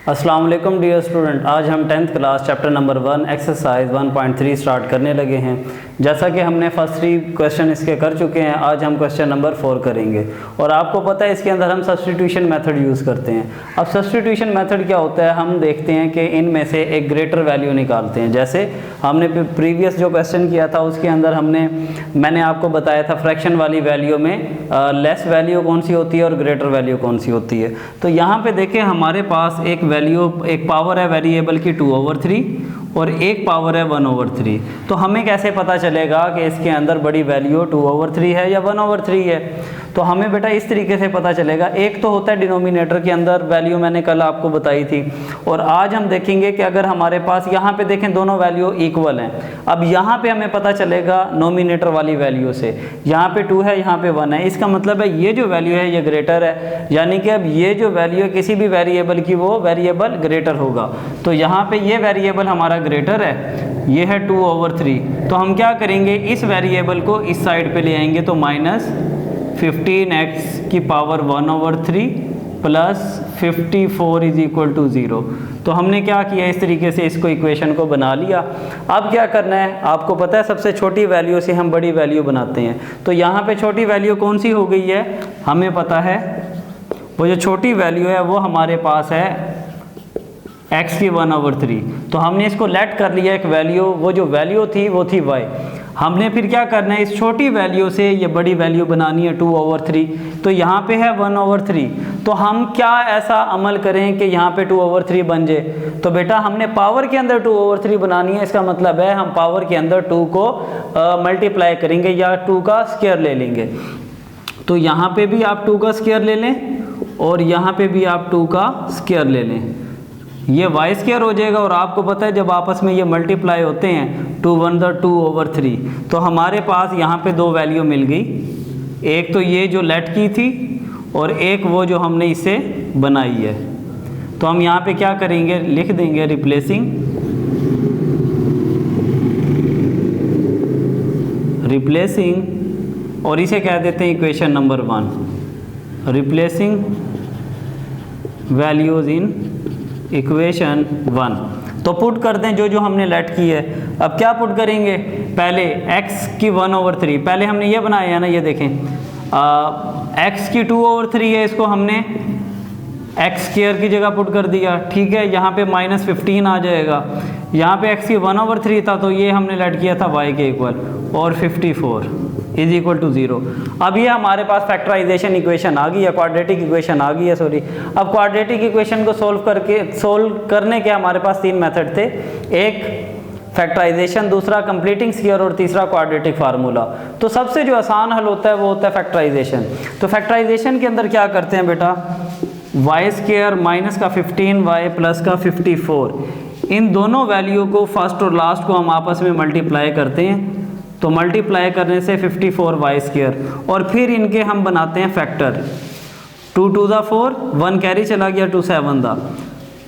अस्सलाम वालेकुम dear student, आज हम 10th class chapter number 1 exercise 1.3 start करने लगे हैं। जैसा कि हमने फर्स्ट 3 क्वेश्चन इसके कर चुके हैं, आज हम क्वेश्चन नंबर 4 करेंगे। और आपको पता है इसके अंदर हम सब्स्टिट्यूशन मेथड यूज़ करते हैं। अब सब्स्टिट्यूशन मेथड क्या होता है, हम देखते हैं कि इनमें से एक ग्रेटर वैल्यू निकालते हैं। जैसे हमने प्रीवियस जो क्वेश्चन किया था उसके अंदर मैंने आपको बताया था फ्रैक्शन वाली वैल्यू में लेस वैल्यू कौन सी होती है और ग्रेटर वैल्यू कौन सी होती है। तो यहाँ पे देखें हमारे पास एक पावर है वेरिएबल की 2/3 और एक पावर है 1/3। तो हमें कैसे पता चलेगा कि इसके अंदर बड़ी वैल्यू 2/3 है या 1/3 है। तो हमें बेटा इस तरीके से पता चलेगा। एक तो होता है डिनोमिनेटर के अंदर वैल्यू, मैंने कल आपको बताई थी। और आज हम देखेंगे कि अगर हमारे पास यहाँ पे देखें दोनों वैल्यू इक्वल हैं। अब यहाँ पे हमें पता चलेगा नोमिनेटर वाली वैल्यू से, यहाँ पे 2 है, यहाँ पे 1 है। इसका मतलब है ये जो वैल्यू है ये ग्रेटर है, यानी कि अब ये जो वैल्यू है किसी भी वेरिएबल की वो वेरिएबल ग्रेटर होगा। तो यहाँ पे ये वेरिएबल हमारा ग्रेटर है, ये है 2/3। तो हम क्या करेंगे, इस वेरिएबल को इस साइड पे ले आएंगे। तो -15x की power 1/3 plus 54 is equal to 0। तो हमने क्या किया, इस तरीके से इसको इक्वेशन को बना लिया। अब क्या करना है, आपको पता है सबसे छोटी वैल्यू से हम बड़ी वैल्यू बनाते हैं। तो यहाँ पे छोटी वैल्यू कौन सी हो गई है, हमें पता है वो जो छोटी वैल्यू है वो हमारे पास है x की 1/3। तो हमने इसको लेट कर लिया एक वैल्यू, वो जो वैल्यू थी वो थी y। हमने फिर क्या करना है, इस छोटी वैल्यू से ये बड़ी वैल्यू बनानी है 2/3। तो यहाँ पे है 1/3। तो हम क्या ऐसा अमल करें कि यहाँ पे 2/3 बन जाए। तो बेटा हमने पावर के अंदर 2/3 बनानी है। इसका मतलब है हम पावर के अंदर 2 को मल्टीप्लाई करेंगे या 2 का स्क्वायर ले लेंगे। तो यहाँ पे भी आप 2 का स्क्वायर ले लें और यहाँ पे भी आप 2 का स्क्वायर ले लें, ये y स्क्वायर हो जाएगा। और आपको पता है जब आपस में ये मल्टीप्लाई होते हैं 2 1 2/3। तो हमारे पास यहाँ पे 2 वैल्यू मिल गई, एक तो ये जो लेट की थी और एक वो जो हमने इसे बनाई है। तो हम यहाँ पे क्या करेंगे, लिख देंगे रिप्लेसिंग और इसे कह देते हैं equation number 1, replacing values in equation 1। तो पुट कर दें जो जो हमने लेट की है। अब क्या पुट करेंगे, पहले x की 1/3, पहले हमने ये बनाया है ना, ये देखें x की 2/3 है, इसको हमने x स्क्वायर की जगह पुट कर दिया। ठीक है, यहाँ पे -15 आ जाएगा। यहाँ पे x की 1/3 था तो ये हमने लेट किया था y के इक्वल, और 54 इज इक्वल टू 0। अब ये हमारे पास फैक्टराइजेशन इक्वेशन आ गई है, क्वाड्रेटिक इक्वेशन आ गई है, सॉरी। अब क्वाड्रेटिक इक्वेशन को सोल्व करने के हमारे पास 3 मेथड थे, एक फैक्टराइजेशन, दूसरा कंप्लीटिंग स्क्वायर और तीसरा क्वाड्रेटिक फार्मूला। तो सबसे जो आसान हल होता है वो होता है फैक्टराइजेशन। तो फैक्टराइजेशन के अंदर क्या करते हैं बेटा, y स्क्वायर माइनस का 15y प्लस का 54, इन दोनों वैल्यू को फर्स्ट और लास्ट को हम आपस में मल्टीप्लाई करते हैं। तो मल्टीप्लाई करने से 54y स्क्वायर, और फिर इनके हम बनाते हैं फैक्टर। 2 2 दा 4, 1 कैरी चला गया, 2 7 दा।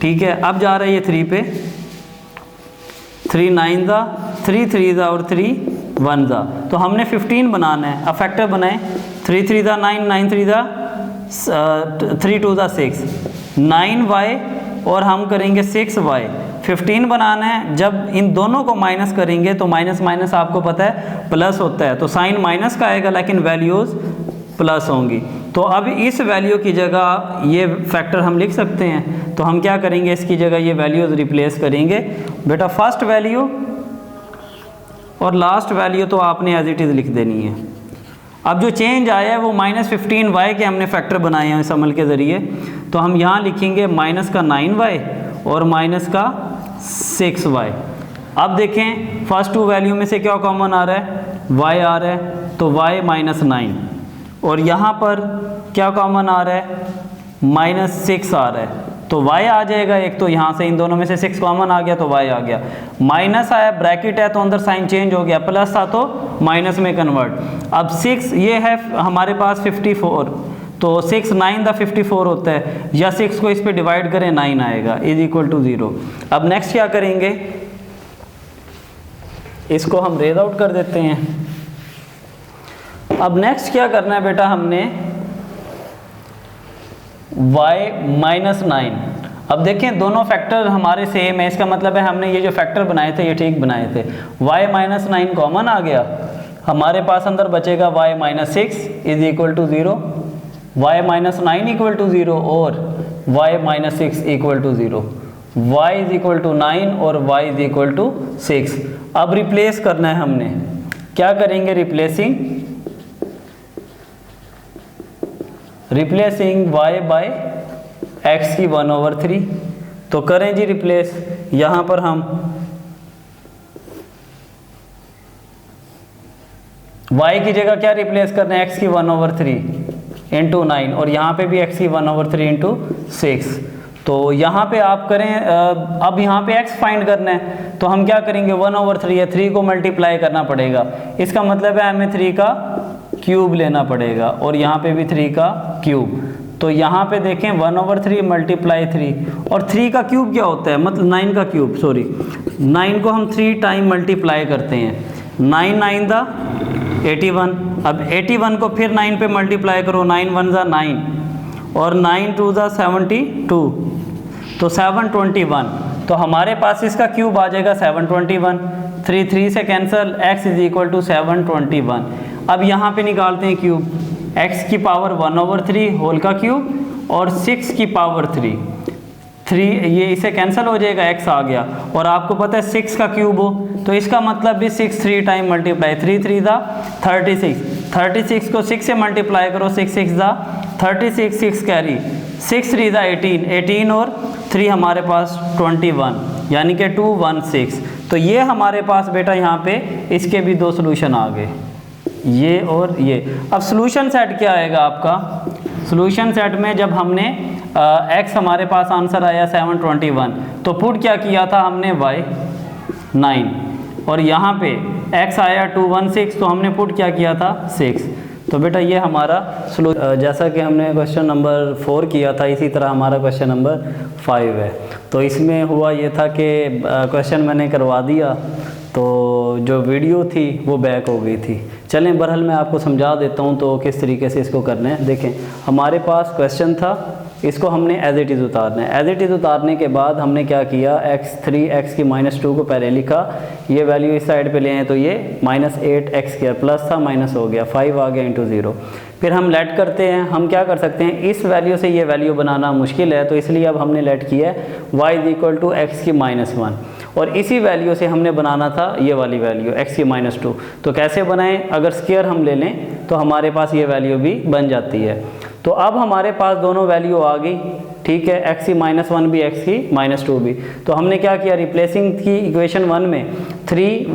ठीक है, अब जा रहा है ये 3 पे, 3 9 दा, 3 3 दा और 3 1 दा। तो हमने 15 बनाना है। अब फैक्टर बनाएं, 3 3 दा 9, 9 3 दा 3 2 दा 6, 9y और हम करेंगे 6y। 15 बनाना है, जब इन दोनों को माइनस करेंगे तो माइनस माइनस आपको पता है प्लस होता है, तो साइन माइनस का आएगा लेकिन वैल्यूज़ प्लस होंगी। तो अब इस वैल्यू की जगह ये फैक्टर हम लिख सकते हैं। तो हम क्या करेंगे, इसकी जगह ये वैल्यूज़ रिप्लेस करेंगे। बेटा फर्स्ट वैल्यू और लास्ट वैल्यू तो आपने एज इट इज़ लिख देनी है। अब जो चेंज आया है वो -15y के हमने फैक्टर बनाए हैं इस अमल के ज़रिए। तो हम यहाँ लिखेंगे माइनस का 9y और माइनस का 6y। अब देखें फर्स्ट 2 वैल्यू में से क्या कॉमन आ रहा है, y आ रहा है, तो y -9, और यहाँ पर क्या कॉमन आ रहा है, -6 आ रहा है, तो y आ जाएगा एक। तो यहाँ से इन दोनों में से 6 कॉमन आ गया तो y आ गया। माइनस आया, ब्रैकेट है तो अंदर साइन चेंज हो गया, प्लस था तो माइनस में कन्वर्ट। अब 6 ये है हमारे पास 54, तो 6 9 दा 54 होता है, या 6 को इस पे डिवाइड करें 9 आएगा, इज इक्वल टू 0। अब नेक्स्ट क्या करेंगे, इसको हम रेज आउट कर देते हैं। अब नेक्स्ट क्या करना है बेटा, हमने y -9 अब देखें दोनों फैक्टर हमारे सेम है, इसका मतलब है हमने ये जो फैक्टर बनाए थे ये ठीक बनाए थे। y माइनस 9 कॉमन आ गया, हमारे पास अंदर बचेगा y minus 6 is equal to 0, y minus 9 equal to 0 और y minus 6 equal to 0, y is equal to 9 और y इज इक्वल टू 6। अब रिप्लेस करना है हमने, क्या करेंगे, रिप्लेसिंग y बाय x की 1/3। तो करें जी रिप्लेस, यहाँ पर हम y की जगह क्या रिप्लेस करना है, x की 1/3 इंटू 9 और यहाँ पे भी x की 1/3 इंटू 6। तो यहाँ पे आप करें, अब यहाँ पे x फाइंड करना है तो हम क्या करेंगे, 1/3 है, 3 को मल्टीप्लाई करना पड़ेगा, इसका मतलब है हमें 3 का क्यूब लेना पड़ेगा और यहाँ पे भी 3 का क्यूब। तो यहाँ पे देखें 1/3 मल्टीप्लाई 3 और 3 का क्यूब क्या होता है, मतलब 9 का क्यूब, सॉरी 9 को हम 3 टाइम मल्टीप्लाई करते हैं, 9 9 दा 81। अब 81 को फिर 9 पे मल्टीप्लाई करो, 9 1 दा 9 और 9 2 दा 72, तो 721। तो हमारे पास इसका क्यूब आ जाएगा 721, 3 3 से cancel, x is equal to 721। अब यहाँ पे निकालते हैं क्यूब, x की पावर 1/3 होल का क्यूब और 6 की पावर 3, ये इसे कैंसिल हो जाएगा, x आ गया और आपको पता है 6 का क्यूब हो तो इसका मतलब भी 6 3 टाइम मल्टीप्लाई, 3 3 दा 36, 36 को 6 से मल्टीप्लाई करो, 6 6 दा 36, 6 कैरी, 6 3 दा 18, 18 और 3 हमारे पास 21 यानी कि 216। तो ये हमारे पास बेटा यहाँ पे इसके भी 2 सोल्यूशन आ गए, ये और ये। अब सोल्यूशन सेट क्या आएगा आपका, सोल्यूशन सेट में जब हमने x हमारे पास आंसर आया 721 तो पुट क्या किया था हमने y 9 और यहाँ पे x आया 216 तो हमने पुट क्या किया था 6। तो बेटा ये हमारा जैसा कि हमने क्वेश्चन नंबर 4 किया था इसी तरह हमारा क्वेश्चन नंबर 5 है। तो इसमें हुआ ये था कि क्वेश्चन मैंने करवा दिया तो जो वीडियो थी वो बैक हो गई थी। चलें बहरहाल मैं आपको समझा देता हूँ तो किस तरीके से इसको करना है। देखें हमारे पास क्वेश्चन था, इसको हमने एज इट इज़ उतारना है। एज इट इज़ उतारने के बाद हमने क्या किया, x3 x की -2 को पहले लिखा, ये वैल्यू इस साइड पे ले आए तो ये -8x² प्लस था माइनस हो गया, 5 आ गया इंटू 0। फिर हम लेट करते हैं, हम क्या कर सकते हैं, इस वैल्यू से ये वैल्यू बनाना मुश्किल है तो इसलिए अब हमने लेट किया है y = x की -1 और इसी वैल्यू से हमने बनाना था ये वाली वैल्यू x की -2। तो कैसे बनाएं, अगर स्क्वायर हम ले लें तो हमारे पास ये वैल्यू भी बन जाती है। तो अब हमारे पास दोनों वैल्यू आ गई, ठीक है, x की -1 भी x की -2 भी। तो हमने क्या किया, रिप्लेसिंग की इक्वेशन 1 में 3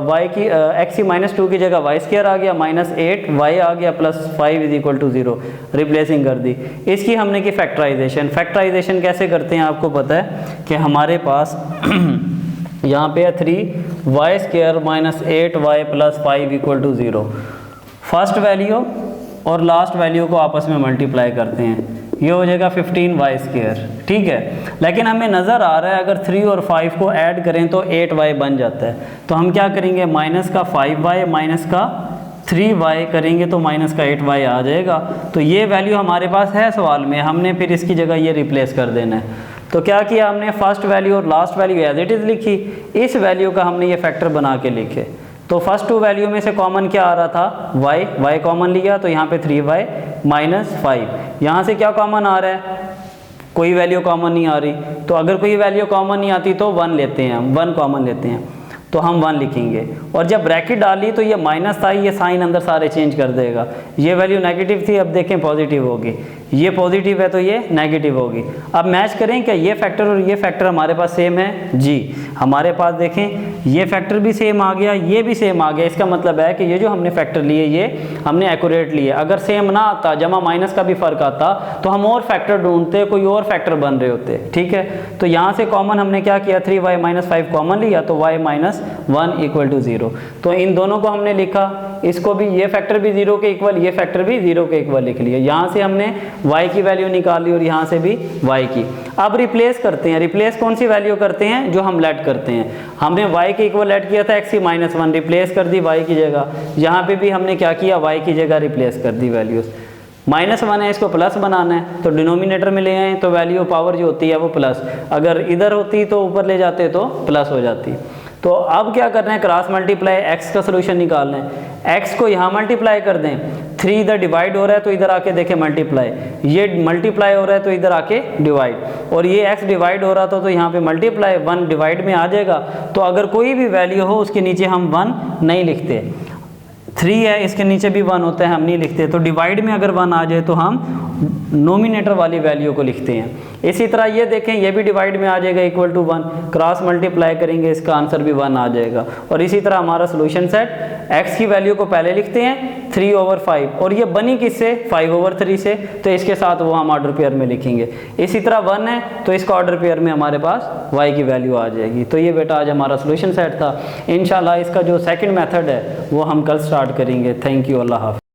y की x की -2 की जगह y² आ गया, -8 y आ गया प्लस 5 = 0, रिप्लेसिंग कर दी। इसकी हमने की फैक्टराइजेशन। फैक्टराइजेशन कैसे करते हैं आपको पता है कि हमारे पास यहाँ पे है 3y² -8y plus 5 = 0। First value और लास्ट वैल्यू को आपस में मल्टीप्लाई करते हैं, ये हो जाएगा 15y², ठीक है। लेकिन हमें नज़र आ रहा है अगर 3 और 5 को ऐड करें तो 8y बन जाता है। तो हम क्या करेंगे, माइनस का 5y माइनस का 3y करेंगे तो माइनस का 8y आ जाएगा। तो ये वैल्यू हमारे पास है सवाल में, हमने फिर इसकी जगह ये रिप्लेस कर देना है। तो क्या किया हमने, फर्स्ट वैल्यू और last value as it is लिखी, इस वैल्यू का हमने ये फैक्टर बना के लिखे। तो फर्स्ट 2 वैल्यू में से कॉमन क्या आ रहा था, y कॉमन लिया तो यहाँ पे 3y -5। यहाँ से क्या कॉमन आ रहा है, कोई वैल्यू कॉमन नहीं आ रही। तो अगर कोई वैल्यू कॉमन नहीं आती तो 1 लेते हैं, हम 1 कॉमन लेते हैं तो हम 1 लिखेंगे। और जब ब्रैकेट डाली तो ये माइनस था, ये साइन अंदर सारे चेंज कर देगा। ये वैल्यू नेगेटिव थी, अब देखें पॉजिटिव होगी, ये पॉजिटिव है तो ये नेगेटिव होगी। अब मैच करें क्या ये फैक्टर और ये फैक्टर हमारे पास सेम है जी, हमारे पास देखें ये फैक्टर भी सेम आ गया, ये भी सेम आ गया। इसका मतलब है कि ये जो हमने फैक्टर लिए ये हमने एक्यूरेट लिए। अगर सेम ना आता, जमा माइनस का भी फर्क आता तो हम और फैक्टर ढूंढते, कोई और फैक्टर बन रहे होते, ठीक है। तो यहाँ से कॉमन हमने क्या किया, 3y -5 कॉमन लिया तो y -1 = 0। तो इन दोनों को हमने लिखा, इसको भी ये फैक्टर भी 0 के इक्वल, ये फैक्टर भी 0 के इक्वल लिख लिया। यहाँ से हमने y की वैल्यू निकाली और यहाँ से भी y की। अब रिप्लेस करते हैं, रिप्लेस कौन सी वैल्यू करते हैं, जो हम लेट करते हैं। हमने y के इक्वल लेट किया था x की -1, रिप्लेस कर दी y की जगह। यहाँ पे भी हमने क्या किया, y की जगह रिप्लेस कर दी वैल्यूज। -1 है, इसको प्लस बनाना है तो डिनोमिनेटर में ले आए तो वैल्यू पावर जो होती है वो प्लस, अगर इधर होती तो ऊपर ले जाते तो प्लस हो जाती। तो अब क्या करना है, क्रॉस मल्टीप्लाई x का सोल्यूशन निकालना है। x को यहाँ मल्टीप्लाई कर दें, 3 इधर डिवाइड हो रहा है तो इधर आके देखें मल्टीप्लाई, ये मल्टीप्लाई हो रहा है तो इधर आके डिवाइड, और ये x डिवाइड हो रहा था तो यहाँ पे मल्टीप्लाई, 1 डिवाइड में आ जाएगा। तो अगर कोई भी वैल्यू हो उसके नीचे हम 1 नहीं लिखते, 3 है इसके नीचे भी 1 होता है, हम नहीं लिखते। तो डिवाइड में अगर 1 आ जाए तो हम नोमिनेटर वाली वैल्यू को लिखते हैं। इसी तरह ये देखें, ये भी डिवाइड में आ जाएगा इक्वल टू 1, क्रॉस मल्टीप्लाई करेंगे इसका आंसर भी 1 आ जाएगा। और इसी तरह हमारा सोल्यूशन सेट, x की वैल्यू को पहले लिखते हैं 3/5, और ये बनी किससे, 5/3 से, तो इसके साथ वो हम ऑर्डर पेयर में लिखेंगे। इसी तरह 1 है तो इसका ऑर्डर पेयर में हमारे पास y की वैल्यू आ जाएगी। तो ये बेटा आज हमारा सोल्यूशन सेट था। इंशाल्लाह इसका जो सेकंड मेथड है वो हम कल स्टार्ट करेंगे। थैंक यू, अल्लाह हाफ़िज़।